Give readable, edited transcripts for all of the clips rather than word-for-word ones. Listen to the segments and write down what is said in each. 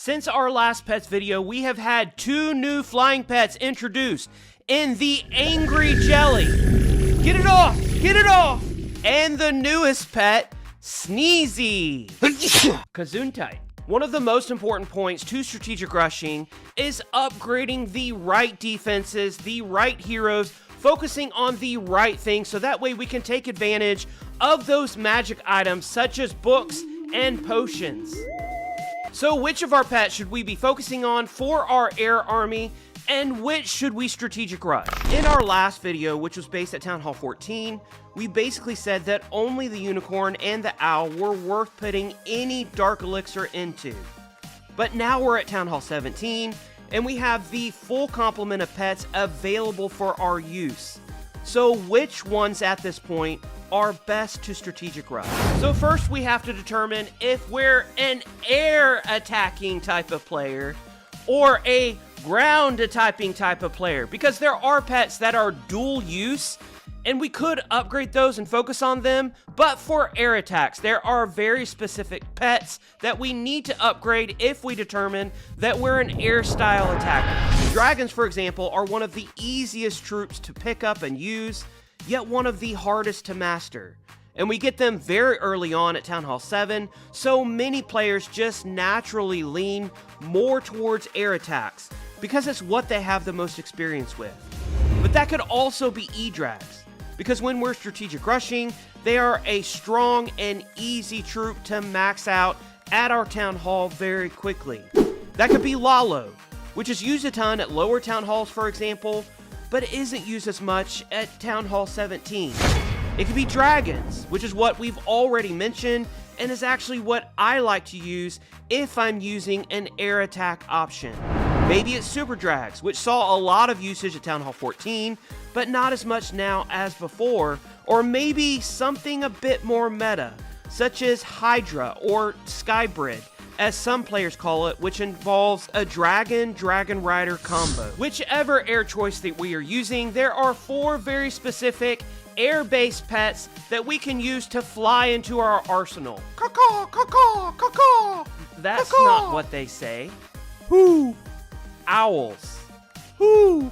Since our last pets video, we have had 2 new flying pets introduced in the Angry Jelly. Get it off! Get it off! And the newest pet, Sneezy. Gesundheit. One of the most important points to strategic rushing is upgrading the right defenses, the right heroes, focusing on the right things so that way we can take advantage of those magic items such as books and potions. So which of our pets should we be focusing on for our air army, and which should we strategic rush? In our last video, which was based at Town Hall 14, we basically said that only the unicorn and the owl were worth putting any dark elixir into. But now we're at Town Hall 17, and we have the full complement of pets available for our use. So which ones at this point are best to strategic rush? So first we have to determine if we're an air attacking type of player or a ground typing type of player, because there are pets that are dual use and we could upgrade those and focus on them, but for air attacks there are very specific pets that we need to upgrade if we determine that we're an air style attacker. Dragons, for example, are one of the easiest troops to pick up and use, yet one of the hardest to master. And we get them very early on at Town Hall 7, so many players just naturally lean more towards air attacks, because it's what they have the most experience with. But that could also be E-Drags, because when we're strategic rushing, they are a strong and easy troop to max out at our Town Hall very quickly. That could be Lalo, which is used a ton at lower Town Halls, for example, but isn't used as much at Town Hall 17. It could be Dragons, which is what we've already mentioned, and is actually what I like to use if I'm using an air attack option. Maybe it's Super Drags, which saw a lot of usage at Town Hall 14, but not as much now as before, or maybe something a bit more meta, such as Hydra or Skybrid, as some players call it, which involves a Dragon Rider combo. Whichever air choice that we are using, there are 4 very specific air-based pets that we can use to fly into our arsenal. Caw-caw, caw-caw, caw-caw. That's Caw-caw. not what they say. Whoo! Owls. Whoo!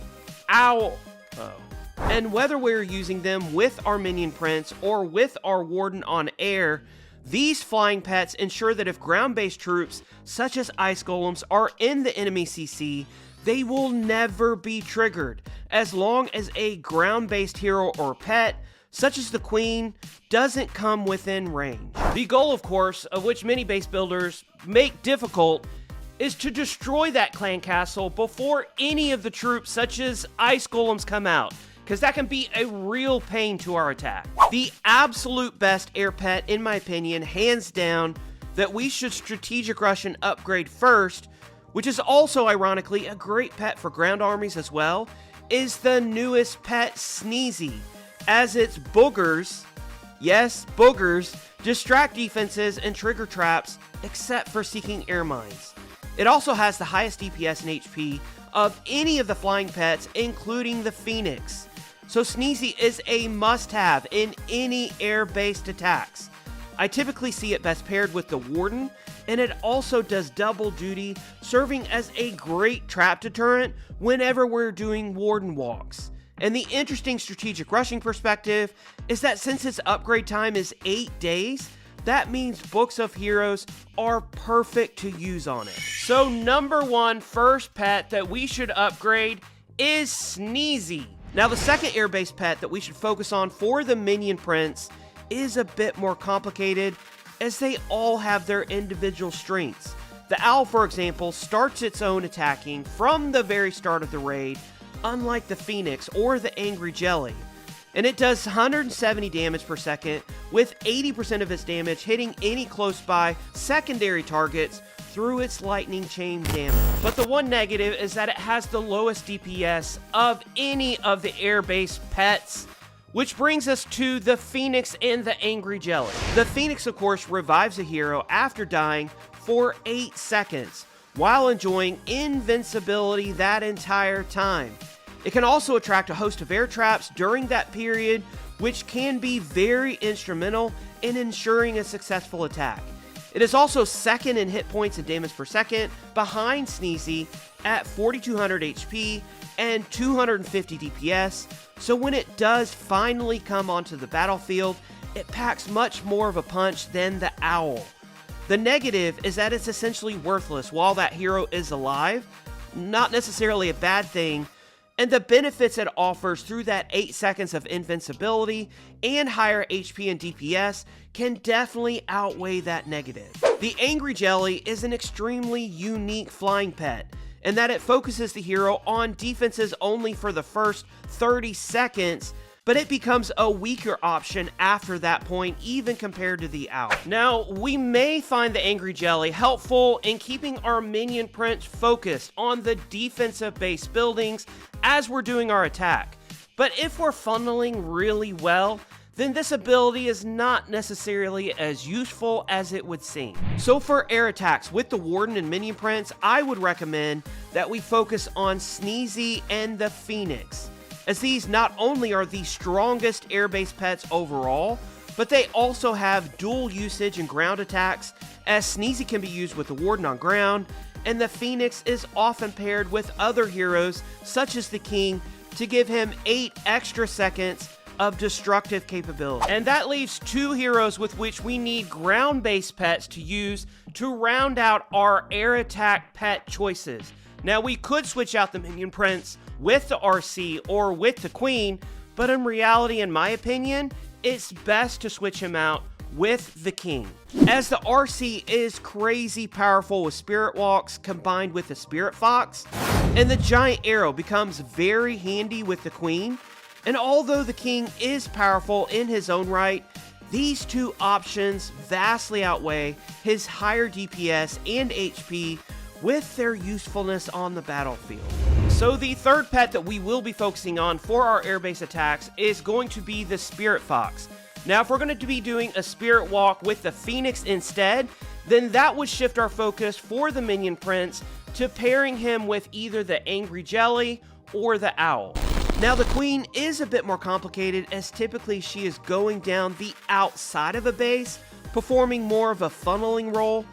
Owl. Oh. And whether we're using them with our minion prince or with our warden on air, these flying pets ensure that if ground-based troops, such as ice golems, are in the enemy CC, they will never be triggered, as long as a ground-based hero or pet, such as the queen, doesn't come within range. The goal, of course, of which many base builders make difficult, is to destroy that clan castle before any of the troops, such as ice golems, come out, because that can be a real pain to our attack. The absolute best air pet, in my opinion, hands down, that we should strategic rush and upgrade first, which is also ironically a great pet for ground armies as well, is the newest pet, Sneezy, as its boogers, yes, boogers, distract defenses and trigger traps, except for seeking air mines. It also has the highest DPS and HP of any of the flying pets, including the Phoenix. So Sneezy is a must-have in any air-based attacks. I typically see it best paired with the Warden, and it also does double duty, serving as a great trap deterrent whenever we're doing Warden walks. And the interesting strategic rushing perspective is that since its upgrade time is 8 days, that means books of heroes are perfect to use on it. So number 1 first pet that we should upgrade is Sneezy. Now the second air-based pet that we should focus on for the minion prince is a bit more complicated, as they all have their individual strengths. The owl, for example, starts its own attacking from the very start of the raid, unlike the Phoenix or the Angry Jelly. And it does 170 damage per second, with 80% of its damage hitting any close by secondary targets through its lightning chain damage. But the one negative is that it has the lowest DPS of any of the air-based pets, which brings us to the Phoenix and the Angry Jelly. The Phoenix, of course, revives a hero after dying for 8 seconds, while enjoying invincibility that entire time. It can also attract a host of air traps during that period, which can be very instrumental in ensuring a successful attack. It is also second in hit points and damage per second, behind Sneezy at 4200 HP and 250 DPS, so when it does finally come onto the battlefield, it packs much more of a punch than the Owl. The negative is that it's essentially worthless while that hero is alive, not necessarily a bad thing, and the benefits it offers through that 8 seconds of invincibility and higher HP and DPS can definitely outweigh that negative. The Angry Jelly is an extremely unique flying pet, in that it focuses the hero on defenses only for the first 30 seconds, but it becomes a weaker option after that point, even compared to the Owl. Now, we may find the Angry Jelly helpful in keeping our minion prince focused on the defensive-based buildings as we're doing our attack, but if we're funneling really well, then this ability is not necessarily as useful as it would seem. So for air attacks with the Warden and Minion Prince, I would recommend that we focus on Sneezy and the Phoenix, as these not only are the strongest air-based pets overall, but they also have dual usage and ground attacks, as Sneezy can be used with the Warden on ground, and the Phoenix is often paired with other heroes, such as the King, to give him 8 extra seconds of destructive capability. And that leaves 2 heroes with which we need ground-based pets to use to round out our air attack pet choices. Now, we could switch out the Minion Prince with the RC or with the Queen, but in reality, in my opinion, it's best to switch him out with the King, as the RC is crazy powerful with Spirit Walks combined with the Spirit Fox, and the Giant Arrow becomes very handy with the Queen. And although the King is powerful in his own right, these 2 options vastly outweigh his higher DPS and HP with their usefulness on the battlefield. So the third pet that we will be focusing on for our air-based attacks is going to be the Spirit Fox. Now, if we're going to be doing a Spirit Walk with the Phoenix instead, then that would shift our focus for the Minion Prince to pairing him with either the Angry Jelly or the Owl. Now, the Queen is a bit more complicated, as typically she is going down the outside of a base, performing more of a funneling role.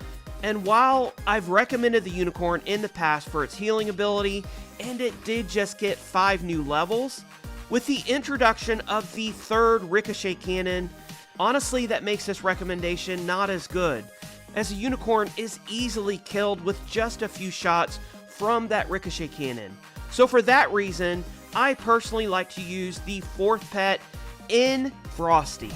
And while I've recommended the Unicorn in the past for its healing ability, and it did just get 5 new levels, with the introduction of the 3rd Ricochet Cannon, honestly that makes this recommendation not as good, as a Unicorn is easily killed with just a few shots from that Ricochet Cannon. So for that reason, I personally like to use the 4th pet in Frosty.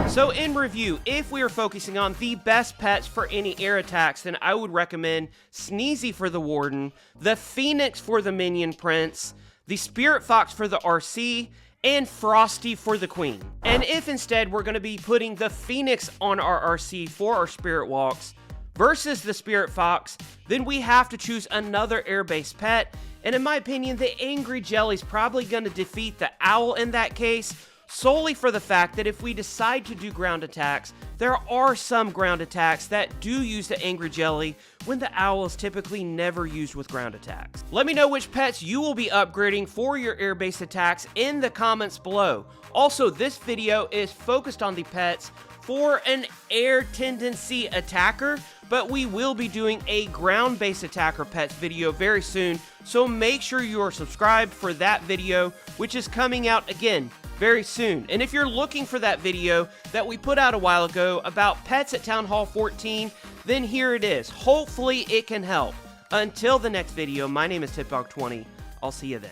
So in review, if we are focusing on the best pets for any air attacks, then I would recommend Sneezy for the Warden, the Phoenix for the Minion Prince, the Spirit Fox for the RC, and Frosty for the Queen. And if instead we're going to be putting the Phoenix on our RC for our Spirit Walks versus the Spirit Fox, then we have to choose another air-based pet. And in my opinion, the Angry Jelly's probably going to defeat the Owl in that case, solely for the fact that if we decide to do ground attacks, there are some ground attacks that do use the Angry Jelly when the Owl is typically never used with ground attacks. Let me know which pets you will be upgrading for your air-based attacks in the comments below. Also, this video is focused on the pets for an air tendency attacker, but we will be doing a ground-based attacker pets video very soon, so make sure you are subscribed for that video, which is coming out again very soon. And if you're looking for that video that we put out a while ago about pets at Town Hall 14, then here it is. Hopefully it can help. Until the next video, my name is TipDog20. I'll see you then.